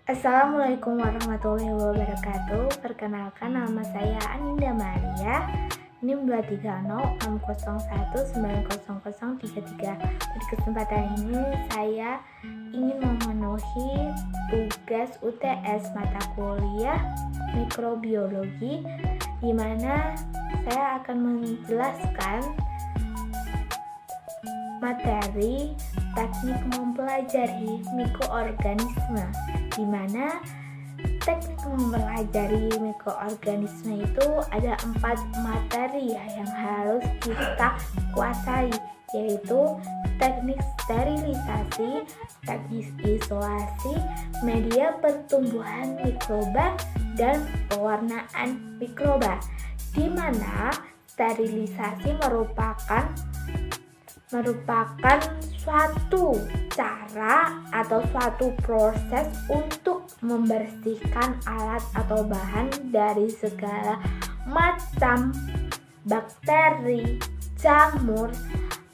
Assalamualaikum warahmatullahi wabarakatuh. Perkenalkan, nama saya Aninda Maria, NIM 23060190033. Di kesempatan ini saya ingin memenuhi tugas UTS mata kuliah mikrobiologi, di mana saya akan menjelaskan materi teknik mempelajari mikroorganisme, di mana teknik mempelajari mikroorganisme itu ada 4 materi yang harus kita kuasai, yaitu teknik sterilisasi, teknik isolasi, media pertumbuhan mikroba, dan pewarnaan mikroba, di mana sterilisasi merupakan suatu cara atau suatu proses untuk membersihkan alat atau bahan dari segala macam bakteri, jamur,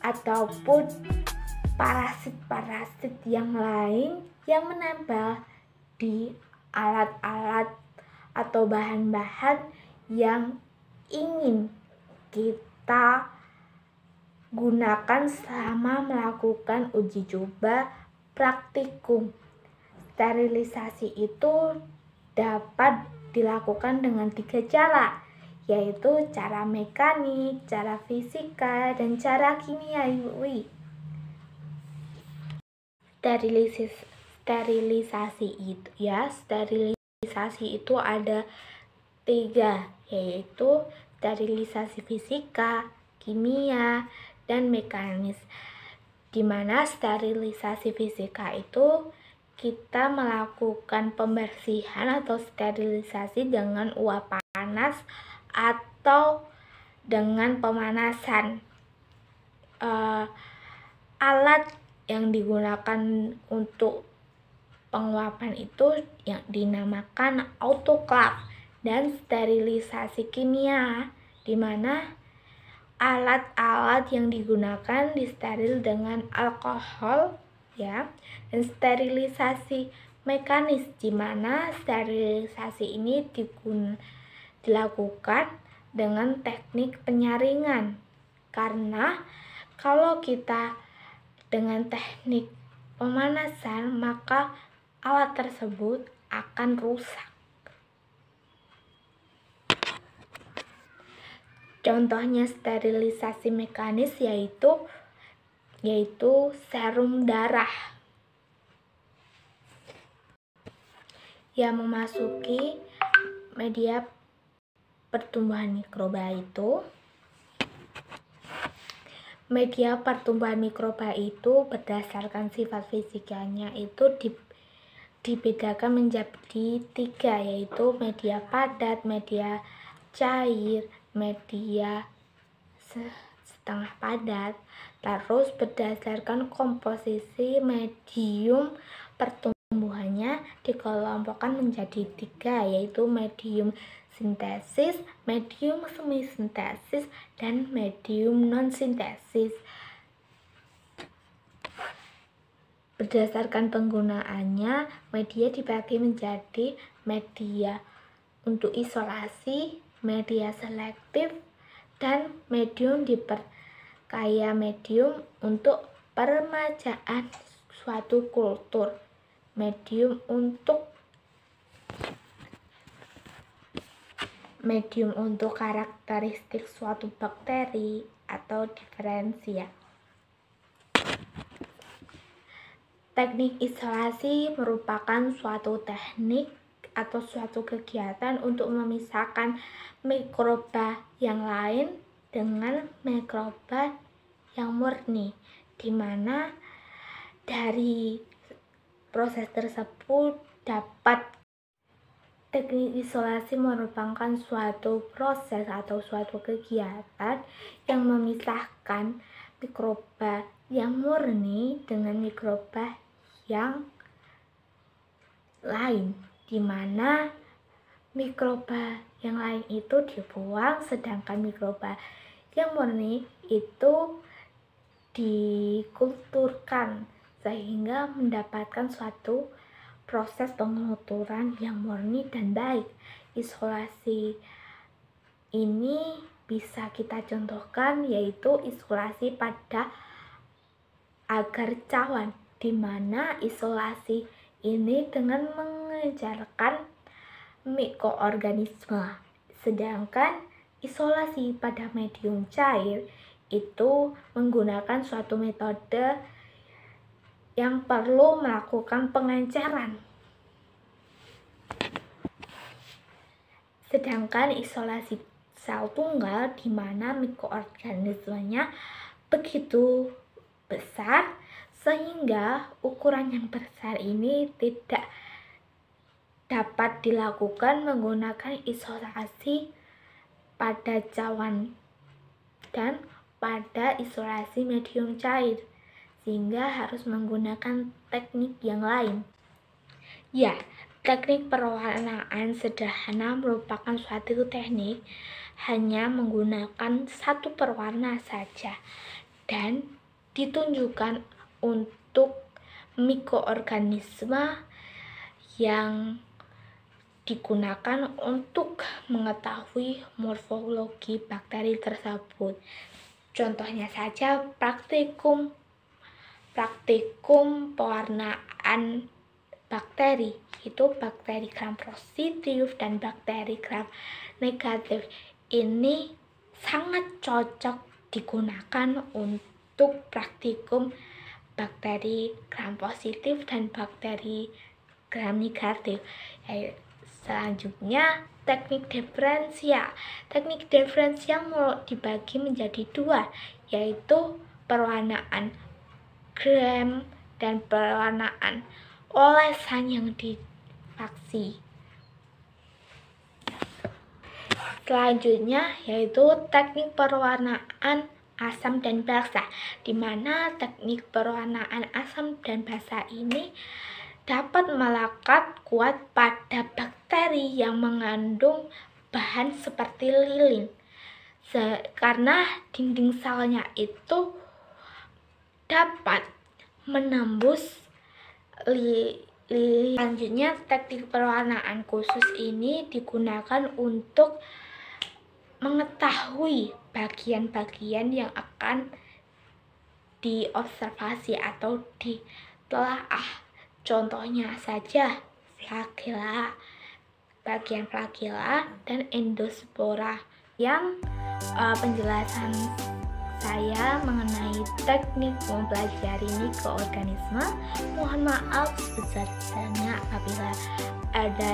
ataupun parasit-parasit yang lain yang menempel di alat-alat atau bahan-bahan yang ingin kita gunakan selama melakukan uji coba praktikum. Sterilisasi itu dapat dilakukan dengan 3 cara, yaitu cara mekanik, cara fisika, dan cara kimiawi. Sterilisasi itu ada 3, yaitu sterilisasi fisika, kimia, dan mekanis. Di mana sterilisasi fisika itu kita melakukan pembersihan atau sterilisasi dengan uap panas atau dengan pemanasan. Alat yang digunakan untuk penguapan itu yang dinamakan autoclave. Dan sterilisasi kimia, di mana alat-alat yang digunakan disteril dengan alkohol, ya. Dan sterilisasi mekanis, di mana sterilisasi ini dilakukan dengan teknik penyaringan. Karena kalau kita dengan teknik pemanasan, maka alat tersebut akan rusak. Contohnya sterilisasi mekanis yaitu serum darah yang memasuki media pertumbuhan mikroba itu. Media pertumbuhan mikroba itu berdasarkan sifat fisikanya itu dibedakan menjadi 3, yaitu media padat, media cair, media setengah padat. Terus berdasarkan komposisi medium pertumbuhannya dikelompokkan menjadi 3, yaitu medium sintesis, medium semi-sintesis, dan medium non-sintesis. Berdasarkan penggunaannya, media dibagi menjadi media untuk isolasi, media selektif, dan medium diperkaya medium untuk peremajaan suatu kultur, medium untuk karakteristik suatu bakteri atau diferensia. Teknik isolasi merupakan suatu teknik atau suatu kegiatan untuk memisahkan mikroba yang lain dengan mikroba yang murni, di mana dari proses tersebut teknik isolasi merupakan suatu proses atau suatu kegiatan yang memisahkan mikroba yang murni dengan mikroba yang lain, di mana mikroba yang lain itu dibuang, sedangkan mikroba yang murni itu dikulturkan sehingga mendapatkan suatu proses penguturan yang murni dan baik. Isolasi ini bisa kita contohkan yaitu isolasi pada agar cawan, di mana isolasi ini dengan mengejarkan mikroorganisme. Sedangkan isolasi pada medium cair itu menggunakan suatu metode yang perlu melakukan pengenceran. Sedangkan isolasi sel tunggal di mana mikroorganismenya begitu besar sehingga ukuran yang besar ini tidak dapat dilakukan menggunakan isolasi pada cawan dan pada isolasi medium cair, sehingga harus menggunakan teknik yang lain. Ya, teknik pewarnaan sederhana merupakan suatu teknik hanya menggunakan satu pewarna saja dan ditunjukkan untuk mikroorganisme yang digunakan untuk mengetahui morfologi bakteri tersebut. Contohnya saja praktikum pewarnaan bakteri, itu bakteri gram positif dan bakteri gram negatif. Ini sangat cocok digunakan untuk praktikum bakteri gram positif dan bakteri gram negatif. Selanjutnya teknik diferensial. Teknik diferensial dibagi menjadi dua, yaitu pewarnaan gram dan pewarnaan olesan yang difaksi. Selanjutnya yaitu teknik pewarnaan asam dan basa, di mana teknik pewarnaan asam dan basa ini dapat melekat kuat pada bakteri yang mengandung bahan seperti lilin, karena dinding selnya itu dapat menembus lilin. Selanjutnya, teknik pewarnaan khusus ini digunakan untuk mengetahui bagian-bagian yang akan diobservasi atau ditelaah. Contohnya saja flagela, bagian flagela dan endospora. Yang penjelasan saya mengenai teknik mempelajari mikroorganisme. Mohon maaf sebesar-besarnya apabila ada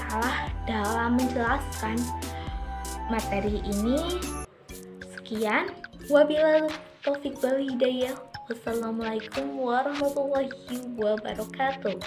salah dalam menjelaskan materi ini. Sekian, wabillahi taufiq wal hidayah. Wassalamualaikum warahmatullahi wabarakatuh.